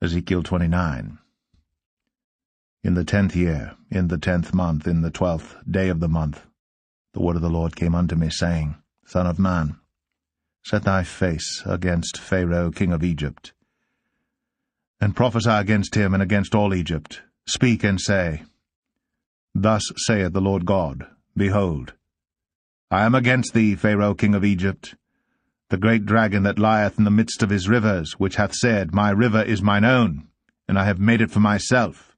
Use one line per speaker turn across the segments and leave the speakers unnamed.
Ezekiel 29. In the 10th year, in the 10th month, in the 12th day of the month, the word of the Lord came unto me, saying, Son of man, set thy face against Pharaoh king of Egypt, and prophesy against him and against all Egypt. Speak and say, Thus saith the Lord God, Behold, I am against thee, Pharaoh king of Egypt, the great dragon that lieth in the midst of his rivers, which hath said, My river is mine own, and I have made it for myself.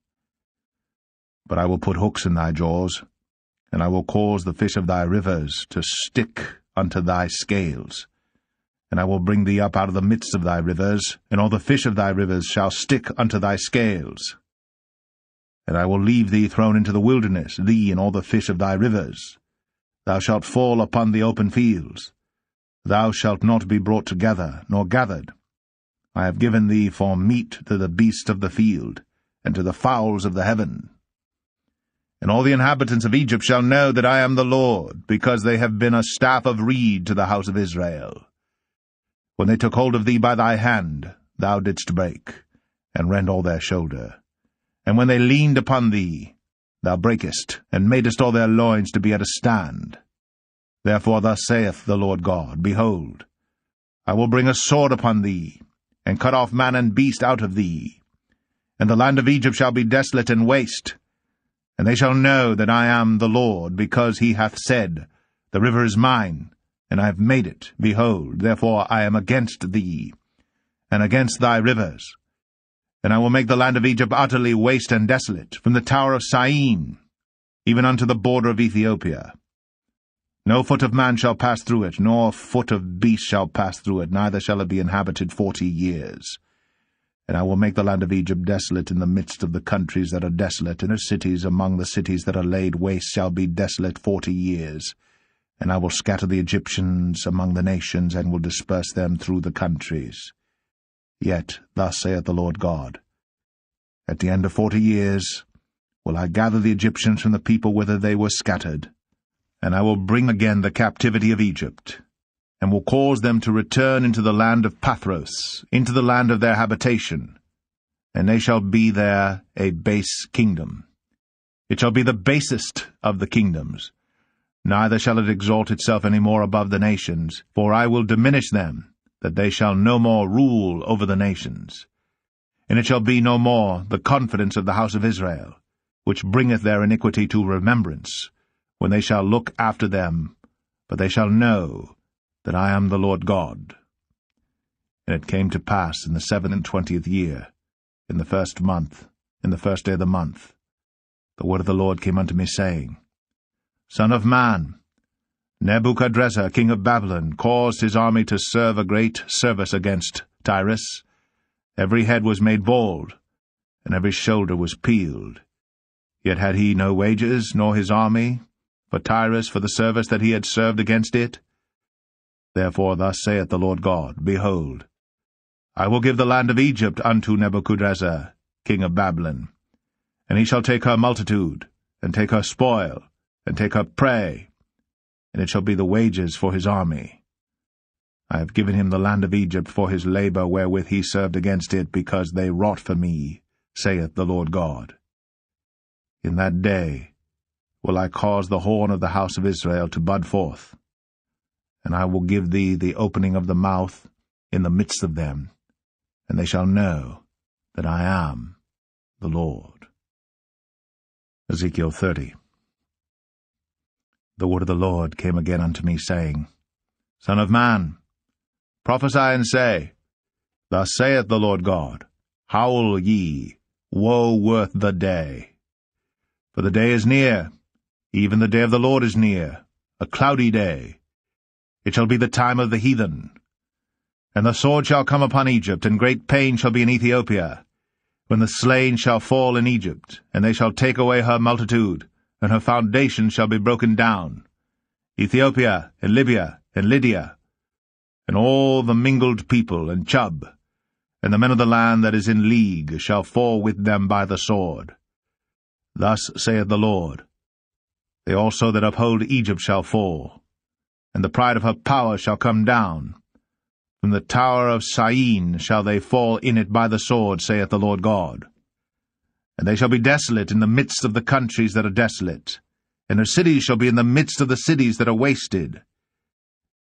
But I will put hooks in thy jaws, and I will cause the fish of thy rivers to stick unto thy scales. And I will bring thee up out of the midst of thy rivers, and all the fish of thy rivers shall stick unto thy scales. And I will leave thee thrown into the wilderness, thee and all the fish of thy rivers. Thou shalt fall upon the open fields. Thou shalt not be brought together, nor gathered. I have given thee for meat to the beasts of the field, and to the fowls of the heaven. And all the inhabitants of Egypt shall know that I am the Lord, because they have been a staff of reed to the house of Israel. When they took hold of thee by thy hand, thou didst break, and rend all their shoulder. And when they leaned upon thee, thou breakest, and madest all their loins to be at a stand. Therefore thus saith the Lord God, Behold, I will bring a sword upon thee, and cut off man and beast out of thee. And the land of Egypt shall be desolate and waste. And they shall know that I am the Lord, because he hath said, The river is mine, and I have made it. Behold, therefore I am against thee, and against thy rivers. And I will make the land of Egypt utterly waste and desolate, from the tower of Syene, even unto the border of Ethiopia. No foot of man shall pass through it, nor foot of beast shall pass through it, neither shall it be inhabited 40 years. And I will make the land of Egypt desolate in the midst of the countries that are desolate, and her cities among the cities that are laid waste shall be desolate 40 years. And I will scatter the Egyptians among the nations, and will disperse them through the countries. Yet thus saith the Lord God, At the end of 40 years will I gather the Egyptians from the people whither they were scattered, and I will bring again the captivity of Egypt, and will cause them to return into the land of Pathros, into the land of their habitation, and they shall be there a base kingdom. It shall be the basest of the kingdoms, neither shall it exalt itself any more above the nations, for I will diminish them, that they shall no more rule over the nations. And it shall be no more the confidence of the house of Israel, which bringeth their iniquity to remembrance, when they shall look after them, but they shall know that I am the Lord God. And it came to pass in the 27th year, in the 1st month, in the 1st day of the month, the word of the Lord came unto me, saying, Son of man, Nebuchadrezzar king of Babylon caused his army to serve a great service against Tyrus. Every head was made bald, and every shoulder was peeled. Yet had he no wages, nor his army, for Tyrus, for the service that he had served against it. Therefore thus saith the Lord God, Behold, I will give the land of Egypt unto Nebuchadrezzar king of Babylon, and he shall take her multitude, and take her spoil, and take her prey, and it shall be the wages for his army. I have given him the land of Egypt for his labor wherewith he served against it, because they wrought for me, saith the Lord God. In that day will I cause the horn of the house of Israel to bud forth, and I will give thee the opening of the mouth in the midst of them, and they shall know that I am the Lord. Ezekiel 30. The word of the Lord came again unto me, saying, Son of man, prophesy and say, Thus saith the Lord God, Howl ye, woe worth the day. For the day is near, even the day of the Lord is near, a cloudy day. It shall be the time of the heathen. And the sword shall come upon Egypt, and great pain shall be in Ethiopia, when the slain shall fall in Egypt, and they shall take away her multitude, and her foundation shall be broken down. Ethiopia, and Libya, and Lydia, and all the mingled people, and Chub, and the men of the land that is in league, shall fall with them by the sword. Thus saith the Lord, They also that uphold Egypt shall fall, and the pride of her power shall come down. From the tower of Syene shall they fall in it by the sword, saith the Lord God. And they shall be desolate in the midst of the countries that are desolate, and her cities shall be in the midst of the cities that are wasted.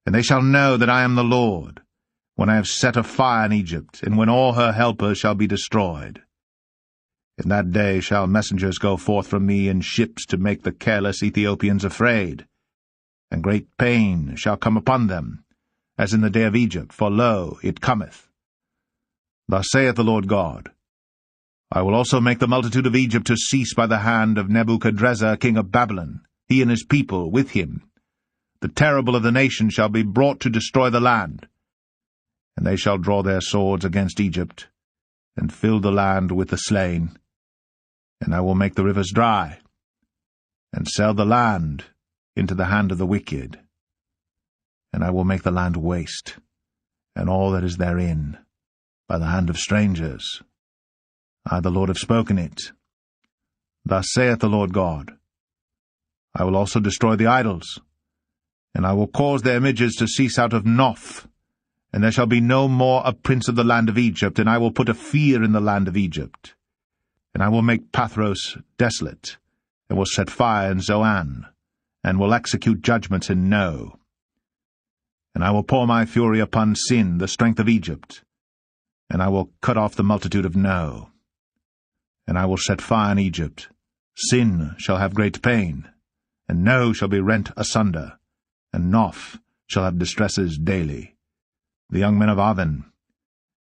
And they shall know that I am the Lord, when I have set a fire in Egypt, and when all her helpers shall be destroyed. In that day shall messengers go forth from me in ships to make the careless Ethiopians afraid, and great pain shall come upon them, as in the day of Egypt, for lo, it cometh. Thus saith the Lord God, I will also make the multitude of Egypt to cease by the hand of Nebuchadrezzar king of Babylon, he and his people with him. The terrible of the nations shall be brought to destroy the land, and they shall draw their swords against Egypt, and fill the land with the slain. And I will make the rivers dry, and sell the land into the hand of the wicked. And I will make the land waste, and all that is therein, by the hand of strangers. I, the Lord, have spoken it. Thus saith the Lord God, I will also destroy the idols, and I will cause their images to cease out of Noph, and there shall be no more a prince of the land of Egypt, and I will put a fear in the land of Egypt. And I will make Pathros desolate, and will set fire in Zoan, and will execute judgments in No. And I will pour my fury upon Sin, the strength of Egypt, and I will cut off the multitude of No. And I will set fire in Egypt. Sin shall have great pain, and No shall be rent asunder, and Noph shall have distresses daily. The young men of Aven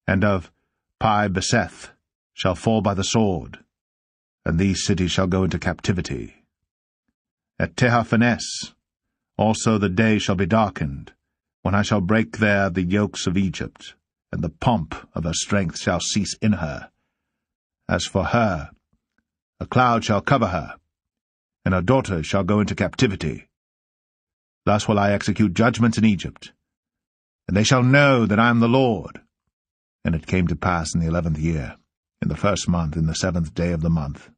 and of Pi Beseth shall fall by the sword, and these cities shall go into captivity. At Tehaphnehes also the day shall be darkened, when I shall break there the yokes of Egypt, and the pomp of her strength shall cease in her. As for her, a cloud shall cover her, and her daughters shall go into captivity. Thus will I execute judgments in Egypt, and they shall know that I am the Lord. And it came to pass in the 11th year, in the 1st month, in the 7th day of the month,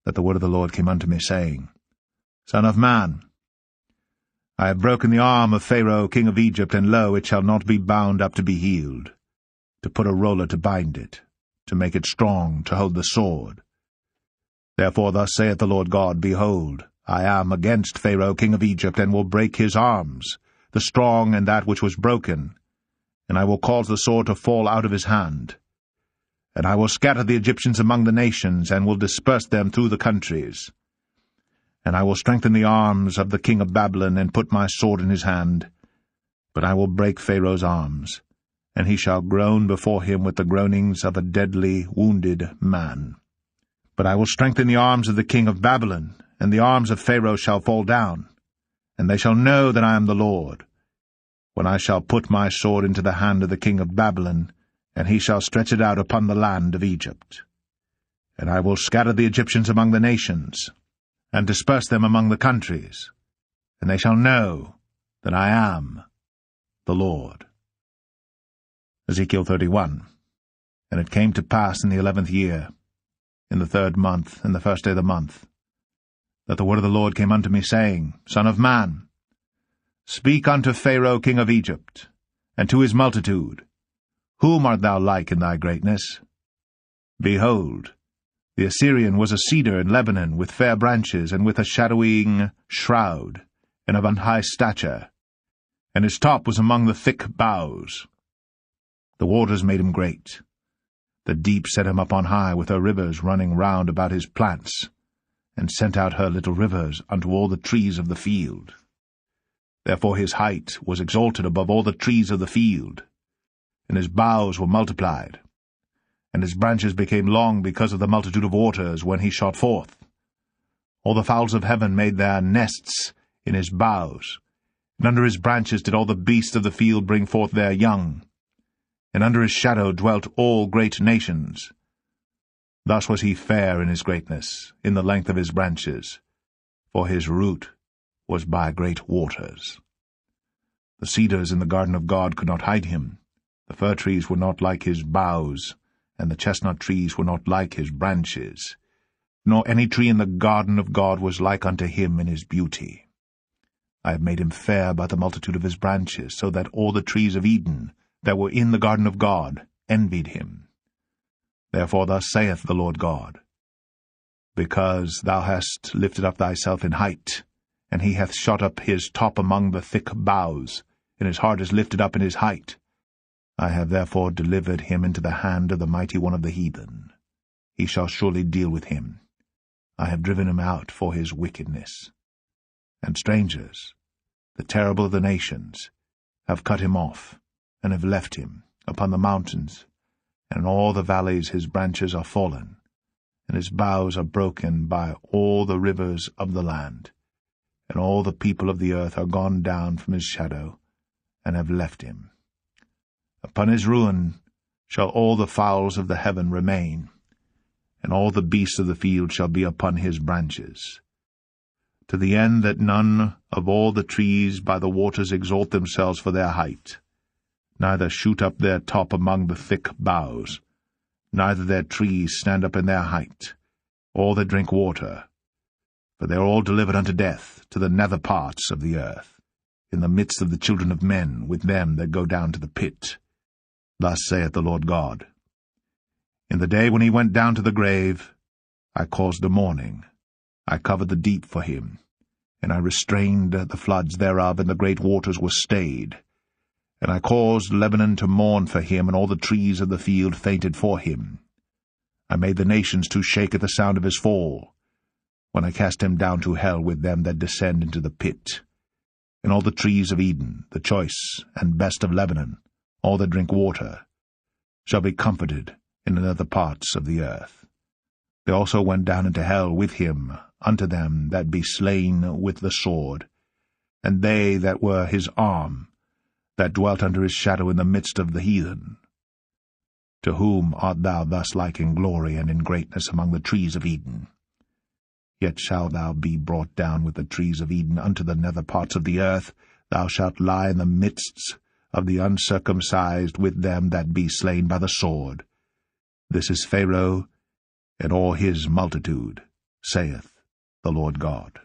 that the word of the Lord came unto me, saying, Son of man, I have broken the arm of Pharaoh king of Egypt, and lo, it shall not be bound up to be healed, to put a roller to bind it, to make it strong, to hold the sword. Therefore thus saith the Lord God, Behold, I am against Pharaoh king of Egypt, and will break his arms, the strong and that which was broken, and I will cause the sword to fall out of his hand. And I will scatter the Egyptians among the nations, and will disperse them through the countries. And I will strengthen the arms of the king of Babylon, and put my sword in his hand. But I will break Pharaoh's arms, and he shall groan before him with the groanings of a deadly wounded man. But I will strengthen the arms of the king of Babylon, and the arms of Pharaoh shall fall down, and they shall know that I am the Lord, when I shall put my sword into the hand of the king of Babylon, and he shall stretch it out upon the land of Egypt. And I will scatter the Egyptians among the nations, and disperse them among the countries, and they shall know that I am the Lord. Ezekiel 31. And it came to pass in the 11th year, in the 3rd month, in the 1st day of the month, that the word of the Lord came unto me, saying, Son of man, speak unto Pharaoh king of Egypt, and to his multitude, Whom art thou like in thy greatness? Behold, the Assyrian was a cedar in Lebanon, with fair branches, and with a shadowing shroud, and of an high stature, and his top was among the thick boughs. The waters made him great. The deep set him up on high, with her rivers running round about his plants, and sent out her little rivers unto all the trees of the field. Therefore his height was exalted above all the trees of the field, and his boughs were multiplied, and his branches became long because of the multitude of waters when he shot forth. All the fowls of heaven made their nests in his boughs, and under his branches did all the beasts of the field bring forth their young, and under his shadow dwelt all great nations. Thus was he fair in his greatness, in the length of his branches, for his root was by great waters. The cedars in the garden of God could not hide him. The fir trees were not like his boughs, and the chestnut trees were not like his branches, nor any tree in the garden of God was like unto him in his beauty. I have made him fair by the multitude of his branches, so that all the trees of Eden that were in the garden of God envied him. Therefore thus saith the Lord God, Because thou hast lifted up thyself in height, and he hath shot up his top among the thick boughs, and his heart is lifted up in his height, I have therefore delivered him into the hand of the mighty one of the heathen. He shall surely deal with him. I have driven him out for his wickedness. And strangers, the terrible of the nations, have cut him off, and have left him upon the mountains, and in all the valleys his branches are fallen, and his boughs are broken by all the rivers of the land, and all the people of the earth are gone down from his shadow, and have left him. Upon his ruin shall all the fowls of the heaven remain, and all the beasts of the field shall be upon his branches, to the end that none of all the trees by the waters exalt themselves for their height, neither shoot up their top among the thick boughs, neither their trees stand up in their height, all that drink water, for they are all delivered unto death, to the nether parts of the earth, in the midst of the children of men, with them that go down to the pit. Thus saith the Lord God, In the day when he went down to the grave, I caused a mourning, I covered the deep for him, and I restrained the floods thereof, and the great waters were stayed. And I caused Lebanon to mourn for him, and all the trees of the field fainted for him. I made the nations to shake at the sound of his fall, when I cast him down to hell with them that descend into the pit. And all the trees of Eden, the choice and best of Lebanon, all that drink water, shall be comforted in the nether parts of the earth. They also went down into hell with him unto them that be slain with the sword, and they that were his arm, that dwelt under his shadow in the midst of the heathen. To whom art thou thus like in glory and in greatness among the trees of Eden? Yet shalt thou be brought down with the trees of Eden unto the nether parts of the earth. Thou shalt lie in the midst of the uncircumcised with them that be slain by the sword. This is Pharaoh and all his multitude, saith the Lord God.